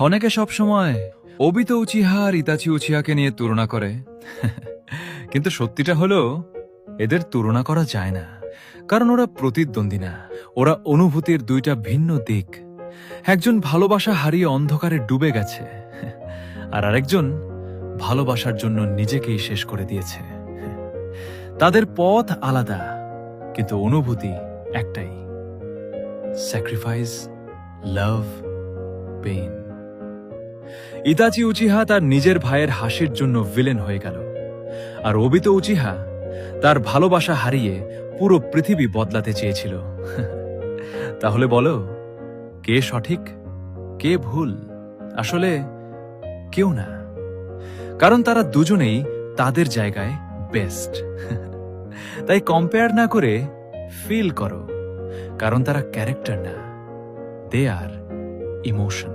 অনেকে সবসময় Obito Uchiha আর Itachi উচিহাকে নিয়ে তুলনা করে, কিন্তু সত্যিটা হলো এদের তুলনা করা যায় না, কারণ ওরা প্রতিদ্বন্দ্বী না। ওরা অনুভূতির দুইটা ভিন্ন দিক। একজন ভালোবাসা হারিয়ে অন্ধকারে ডুবে গেছে, আর আরেকজন ভালোবাসার জন্য নিজেকেই শেষ করে দিয়েছে। তাদের পথ আলাদা, কিন্তু অনুভূতি একটাই: স্যাক্রিফাইস, লাভ, পেইন। ইতাচি উচিহা তার নিজের ভাইয়ের হাসির জন্য ভিলেন হয়ে গেল, আর ওবিতো উচিহা তার ভালোবাসা হারিয়ে পুরো পৃথিবী বদলাতে চেয়েছিল। তাহলে বলো, কে সঠিক, কে ভুল? আসলে কেউ না, কারণ তারা দুজনেই তাদের জায়গায় বেস্ট। তাই কম্পেয়ার না করে ফিল করো, কারণ তারা ক্যারেক্টার না, দে আর ইমোশন।